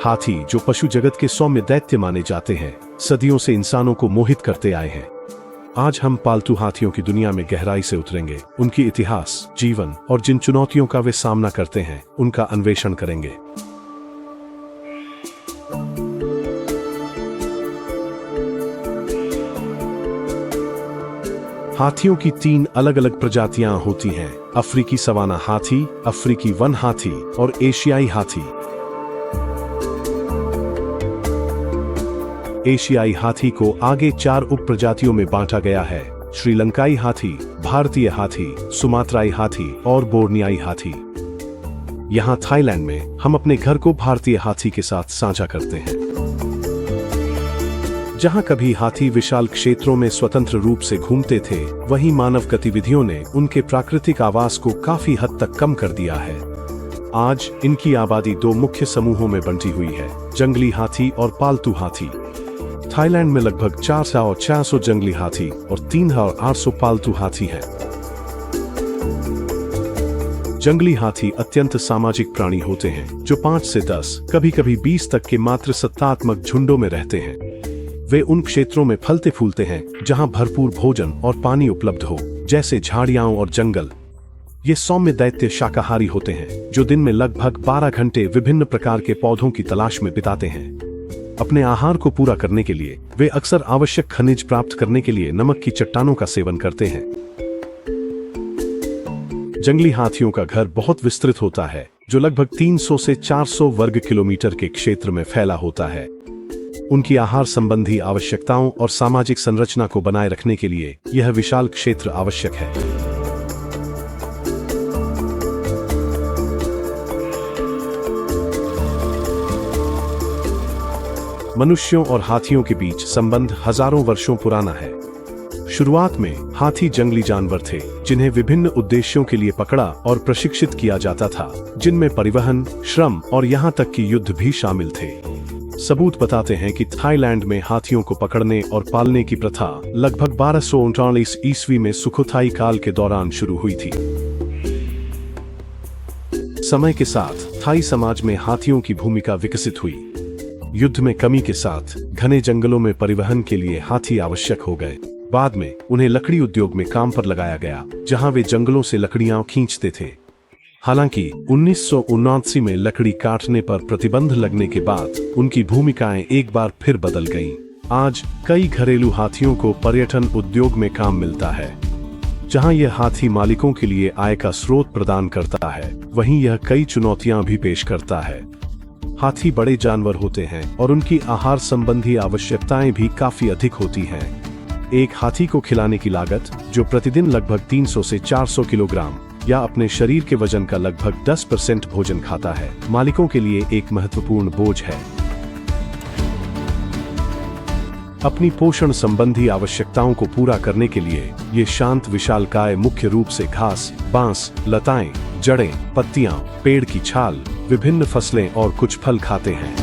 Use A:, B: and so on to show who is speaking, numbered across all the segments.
A: हाथी, जो पशु जगत के सौम्य दैत्य माने जाते हैं, सदियों से इंसानों को मोहित करते आए हैं। आज हम पालतू हाथियों की दुनिया में गहराई से उतरेंगे, उनकी इतिहास, जीवन और जिन चुनौतियों का वे सामना करते हैं, उनका अन्वेषण करेंगे। हाथियों की 3 अलग-अलग प्रजातियां होती हैं: अफ्रीकी सवाना हाथी, अफ्रीकी वन हाथी और एशियाई हाथी। एशियाई हाथी को आगे 4 उप प्रजातियों में बांटा गया है: श्रीलंकाई हाथी, भारतीय हाथी, सुमात्राई हाथी और बोर्नियाई हाथी। यहाँ थाईलैंड में हम अपने घर को भारतीय हाथी के साथ साझा करते हैं। जहाँ कभी हाथी विशाल क्षेत्रों में स्वतंत्र रूप से घूमते थे, वहीं मानव गतिविधियों ने उनके प्राकृतिक आवास को काफी हद तक कम कर दिया है। आज इनकी आबादी 2 मुख्य समूहों में बंटी हुई है: जंगली हाथी और पालतू हाथी। थाईलैंड में लगभग 400 जंगली हाथी और 3800 पालतू हाथी हैं। जंगली हाथी अत्यंत सामाजिक प्राणी होते हैं, जो 5 से 10, कभी-कभी 20 तक के मात्र सत्तात्मक झुंडों में रहते हैं। वे उन क्षेत्रों में फलते फूलते हैं जहां भरपूर भोजन और पानी उपलब्ध हो, जैसे झाड़ियां और जंगल। ये सौम्य दैत्य शाकाहारी होते हैं, जो दिन में लगभग 12 घंटे विभिन्न प्रकार के पौधों की तलाश में बिताते हैं। अपने आहार को पूरा करने के लिए वे अक्सर आवश्यक खनिज प्राप्त करने के लिए नमक की चट्टानों का सेवन करते हैं। जंगली हाथियों का घर बहुत विस्तृत होता है, जो लगभग 300 से 400 वर्ग किलोमीटर के क्षेत्र में फैला होता है। उनकी आहार संबंधी आवश्यकताओं और सामाजिक संरचना को बनाए रखने के लिए यह विशाल क्षेत्र आवश्यक है। मनुष्यों और हाथियों के बीच संबंध हजारों वर्षों पुराना है। शुरुआत में हाथी जंगली जानवर थे, जिन्हें विभिन्न उद्देश्यों के लिए पकड़ा और प्रशिक्षित किया जाता था, जिनमें परिवहन, श्रम और यहाँ तक कि युद्ध भी शामिल थे। सबूत बताते हैं कि थाईलैंड में हाथियों को पकड़ने और पालने की प्रथा लगभग 1239 ईस्वी में सुखोथाई काल के दौरान शुरू हुई थी। समय के साथ थाई समाज में हाथियों की भूमिका विकसित हुई। युद्ध में कमी के साथ घने जंगलों में परिवहन के लिए हाथी आवश्यक हो गए। बाद में उन्हें लकड़ी उद्योग में काम पर लगाया गया, जहां वे जंगलों से लकड़ियां खींचते थे। हालांकि 1979 में लकड़ी काटने पर प्रतिबंध लगने के बाद उनकी भूमिकाएं एक बार फिर बदल गईं। आज कई घरेलू हाथियों को पर्यटन उद्योग में काम मिलता है। जहां यह हाथी मालिकों के लिए आय का स्रोत प्रदान करता है, वहीं यह कई चुनौतियां भी पेश करता है। हाथी बड़े जानवर होते हैं और उनकी आहार संबंधी आवश्यकताएं भी काफी अधिक होती हैं। एक हाथी को खिलाने की लागत, जो प्रतिदिन लगभग 300 से 400 किलोग्राम या अपने शरीर के वजन का लगभग 10% भोजन खाता है, मालिकों के लिए एक महत्वपूर्ण बोझ है। अपनी पोषण संबंधी आवश्यकताओं को पूरा करने के लिए ये शांत विशालकाय मुख्य रूप से घास, बांस, लताएं, जड़ें, पत्तियां, पेड़ की छाल, विभिन्न फसलें और कुछ फल खाते हैं।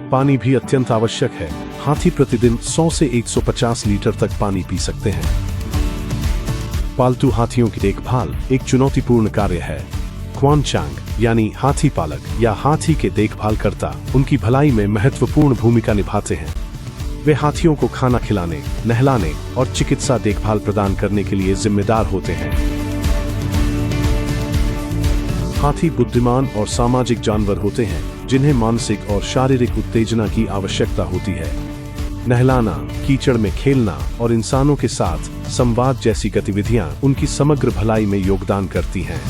A: पानी भी अत्यंत आवश्यक है। हाथी प्रतिदिन 100 से 150 लीटर तक पानी पी सकते हैं। पालतू हाथियों की देखभाल एक चुनौतीपूर्ण कार्य है। ख्वानचांग यानी हाथी पालक या हाथी के देखभालकर्ता उनकी भलाई में महत्वपूर्ण भूमिका निभाते हैं। वे हाथियों को खाना खिलाने, नहलाने और चिकित्सा देखभाल प्रदान करने के लिए जिम्मेदार होते हैं। हाथी बुद्धिमान और सामाजिक जानवर होते हैं, जिन्हें मानसिक और शारीरिक उत्तेजना की आवश्यकता होती है। नहलाना, कीचड़ में खेलना और इंसानों के साथ संवाद जैसी गतिविधियां उनकी समग्र भलाई में योगदान करती हैं।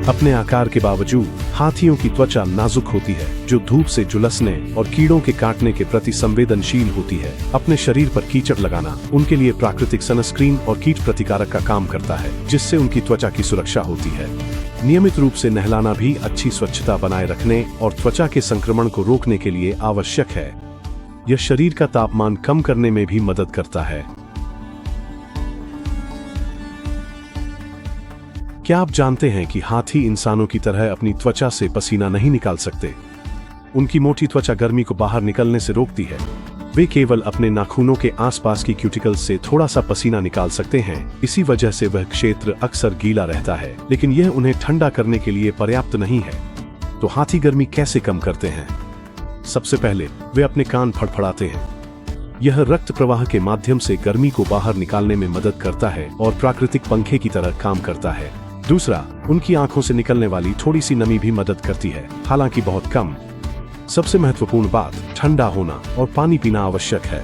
A: अपने आकार के बावजूद हाथियों की त्वचा नाजुक होती है, जो धूप से झुलसने और कीड़ों के काटने के प्रति संवेदनशील होती है। अपने शरीर पर कीचड़ लगाना उनके लिए प्राकृतिक सनस्क्रीन और कीट प्रतिकारक का काम करता है, जिससे उनकी त्वचा की सुरक्षा होती है। नियमित रूप से नहलाना भी अच्छी स्वच्छता बनाए रखने और त्वचा के संक्रमण को रोकने के लिए आवश्यक है। यह शरीर का तापमान कम करने में भी मदद करता है। क्या आप जानते हैं कि हाथी इंसानों की तरह अपनी त्वचा से पसीना नहीं निकाल सकते? उनकी मोटी त्वचा गर्मी को बाहर निकलने से रोकती है। वे केवल अपने नाखूनों के आसपास की क्यूटिकल्स से थोड़ा सा पसीना निकाल सकते हैं, इसी वजह से वह क्षेत्र अक्सर गीला रहता है, लेकिन यह उन्हें ठंडा करने के लिए पर्याप्त नहीं है। तो हाथी गर्मी कैसे कम करते हैं? सबसे पहले वे अपने कान फड़फड़ाते हैं। यह रक्त प्रवाह के माध्यम से गर्मी को बाहर निकालने में मदद करता है और प्राकृतिक पंखे की तरह काम करता है। दूसरा, उनकी आंखों से निकलने वाली थोड़ी सी नमी भी मदद करती है, हालांकि बहुत कम। सबसे महत्वपूर्ण बात, ठंडा होना और पानी पीना आवश्यक है।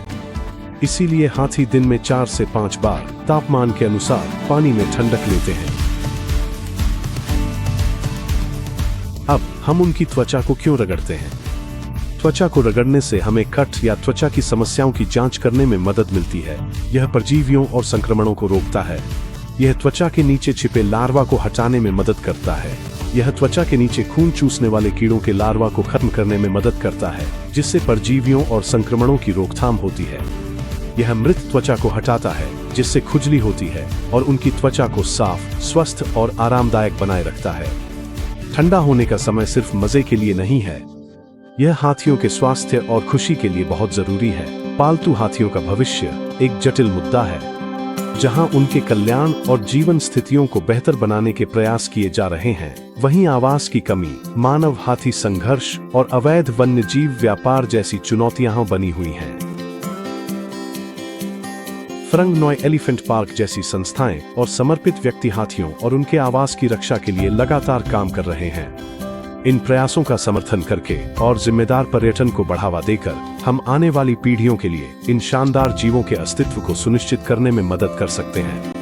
A: इसीलिए हाथी दिन में 4 से 5 बार तापमान के अनुसार पानी में ठंडक लेते हैं। अब हम उनकी त्वचा को क्यों रगड़ते हैं? त्वचा को रगड़ने से हमें कट या त्वचा की समस्याओं की जांच करने में मदद मिलती है। यह परजीवियों और संक्रमणों को रोकता है। यह त्वचा के नीचे छिपे लार्वा को हटाने में मदद करता है। यह त्वचा के नीचे खून चूसने वाले कीड़ों के लार्वा को खत्म करने में मदद करता है, जिससे परजीवियों और संक्रमणों की रोकथाम होती है। यह मृत त्वचा को हटाता है, जिससे खुजली होती है और उनकी त्वचा को साफ, स्वस्थ और आरामदायक बनाए रखता है। ठंडा होने का समय सिर्फ मजे के लिए नहीं है, यह हाथियों के स्वास्थ्य और खुशी के लिए बहुत जरूरी है। पालतू हाथियों का भविष्य एक जटिल मुद्दा है, जहां उनके कल्याण और जीवन स्थितियों को बेहतर बनाने के प्रयास किए जा रहे हैं। वहीं आवास की कमी, मानव हाथी संघर्ष और अवैध वन्यजीव व्यापार जैसी चुनौतियां बनी हुई हैं। फरंग नॉय एलिफेंट पार्क जैसी संस्थाएं और समर्पित व्यक्ति हाथियों और उनके आवास की रक्षा के लिए लगातार काम कर रहे हैं। इन प्रयासों का समर्थन करके और जिम्मेदार पर्यटन को बढ़ावा देकर हम आने वाली पीढ़ियों के लिए इन शानदार जीवों के अस्तित्व को सुनिश्चित करने में मदद कर सकते हैं।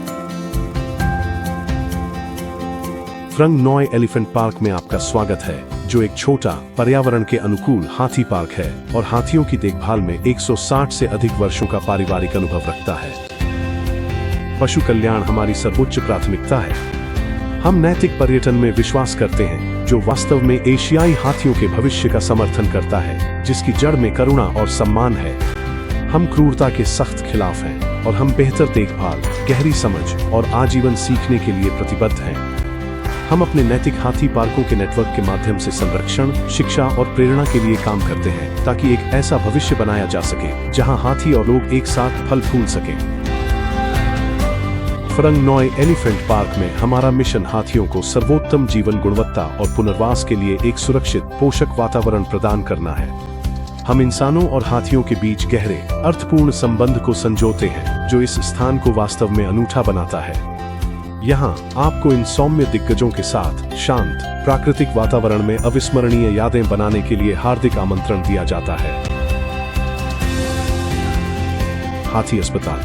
A: फरंग नॉय एलिफेंट पार्क में आपका स्वागत है, जो एक छोटा, पर्यावरण के अनुकूल हाथी पार्क है और हाथियों की देखभाल में 160 से अधिक वर्षों का पारिवारिक अनुभव रखता है। पशु कल्याण हमारी सर्वोच्च प्राथमिकता है। हम नैतिक पर्यटन में विश्वास करते हैं, जो वास्तव में एशियाई हाथियों के भविष्य का समर्थन करता है, जिसकी जड़ में करुणा और सम्मान है। हम क्रूरता के सख्त खिलाफ हैं और हम बेहतर देखभाल, गहरी समझ और आजीवन सीखने के लिए प्रतिबद्ध हैं। हम अपने नैतिक हाथी पार्कों के नेटवर्क के माध्यम से संरक्षण, शिक्षा और प्रेरणा के लिए काम करते हैं, ताकि एक ऐसा भविष्य बनाया जा सके जहां हाथी और लोग एक साथ फल फूल सकें। फरंग नॉय एलिफेंट पार्क में हमारा मिशन हाथियों को सर्वोत्तम जीवन गुणवत्ता और पुनर्वास के लिए एक सुरक्षित, पोषक वातावरण प्रदान करना है। हम इंसानों और हाथियों के बीच गहरे, अर्थपूर्ण संबंध को संजोते हैं, जो इस स्थान को वास्तव में अनूठा बनाता है। यहाँ आपको इन सौम्य दिग्गजों के साथ शांत, प्राकृतिक वातावरण में अविस्मरणीय यादें बनाने के लिए हार्दिक आमंत्रण दिया जाता है। हाथी अस्पताल।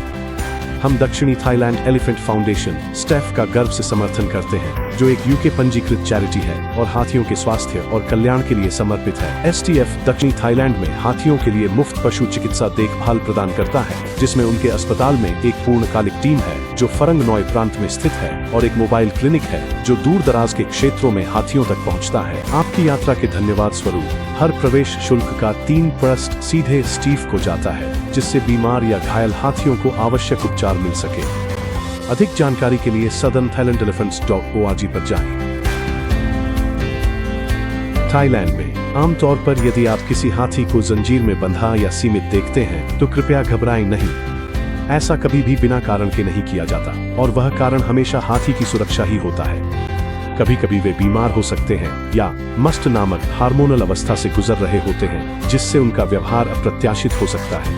A: हम दक्षिणी थाईलैंड एलिफेंट फाउंडेशन स्टेफ का गर्व से समर्थन करते हैं, जो एक यूके पंजीकृत चैरिटी है और हाथियों के स्वास्थ्य और कल्याण के लिए समर्पित है। STF दक्षिणी थाईलैंड में हाथियों के लिए मुफ्त पशु चिकित्सा देखभाल प्रदान करता है, जिसमें उनके अस्पताल में एक पूर्णकालिक टीम है जो फरंग नॉय प्रांत में स्थित है और एक मोबाइल क्लिनिक है जो दूर दराज के क्षेत्रों में हाथियों तक पहुंचता है। आपकी यात्रा के धन्यवाद स्वरूप हर प्रवेश शुल्क का 3% सीधे स्टीव को जाता है, जिससे बीमार या घायल हाथियों को आवश्यक उपचार मिल सके। अधिक जानकारी के लिए southernthailandelephants.org पर जाएं। थाईलैंड में आमतौर पर यदि आप किसी हाथी को जंजीर में बंधा या सीमित देखते हैं, तो कृपया घबराएं नहीं। ऐसा कभी भी बिना कारण के नहीं किया जाता, और वह कारण हमेशा हाथी की सुरक्षा ही होता है। कभी कभी वे बीमार हो सकते हैं या मस्ट नामक हार्मोनल अवस्था से गुजर रहे होते हैं, जिससे उनका व्यवहार अप्रत्याशित हो सकता है।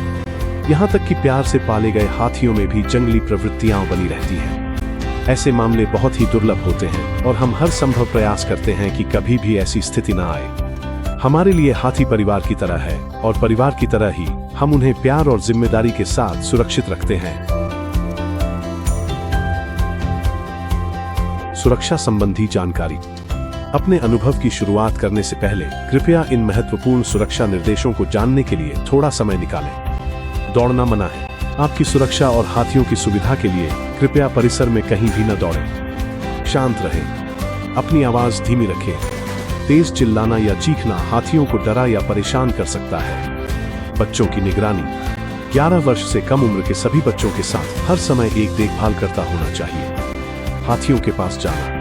A: यहाँ तक कि प्यार से पाले गए हाथियों में भी जंगली प्रवृत्तियां बनी रहती हैं। ऐसे मामले बहुत ही दुर्लभ होते हैं और हम हर संभव प्रयास करते हैं कि कभी भी ऐसी स्थिति न आए। हमारे लिए हाथी परिवार की तरह है और परिवार की तरह ही हम उन्हें प्यार और जिम्मेदारी के साथ सुरक्षित रखते हैं। सुरक्षा संबंधी जानकारी। अपने अनुभव की शुरुआत करने से पहले कृपया इन महत्वपूर्ण सुरक्षा निर्देशों को जानने के लिए थोड़ा समय निकालें। दौड़ना मना है। आपकी सुरक्षा और हाथियों की सुविधा के लिए कृपया परिसर में कहीं भी न दौड़ें। शांत रहें। अपनी आवाज धीमी रखें। तेज चिल्लाना या चीखना हाथियों को डरा या परेशान कर सकता है। बच्चों की निगरानी। 11 वर्ष से कम उम्र के सभी बच्चों के साथ हर समय एक देखभाल करता होना चाहिए। हाथियों के पास जाना।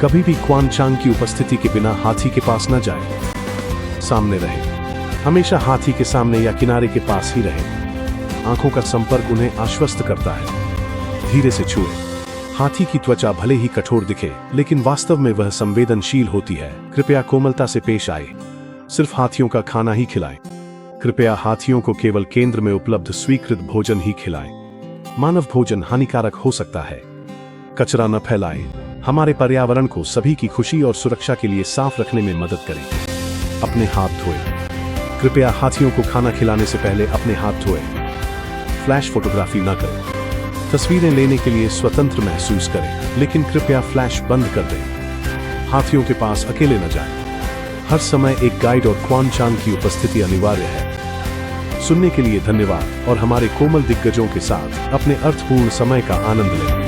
A: कभी भी क्वान चांग की उपस्थिति के बिना हाथी के पास न जाएं। सामने रहें। हमेशा हाथी के सामने या किनारे के पास ही रहें। आंखों का संपर्क उन्हें आश्वस्त करता है। धीरे से छुए। हाथी की त्वचा भले ही कठोर दिखे, लेकिन वास्तव में वह संवेदनशील होती है। कृपया कोमलता से पेश आए। सिर्फ हाथियों का खाना ही खिलाएं। कृपया हाथियों को केवल केंद्र में उपलब्ध स्वीकृत भोजन ही खिलाएं। मानव भोजन हानिकारक हो सकता है। कचरा न फैलाएं। हमारे पर्यावरण को सभी की खुशी और सुरक्षा के लिए साफ रखने में मदद करें। अपने हाथ धोएं। कृपया हाथियों को खाना खिलाने से पहले अपने हाथ धोएं। फ्लैश फोटोग्राफी न करें। तस्वीरें लेने के लिए स्वतंत्र महसूस करें, लेकिन कृपया फ्लैश बंद कर दें। हाथियों के पास अकेले न जाएं। हर समय एक गाइड और क्वान चांग की उपस्थिति अनिवार्य है। सुनने के लिए धन्यवाद और हमारे कोमल दिग्गजों के साथ अपने अर्थपूर्ण समय का आनंद लें।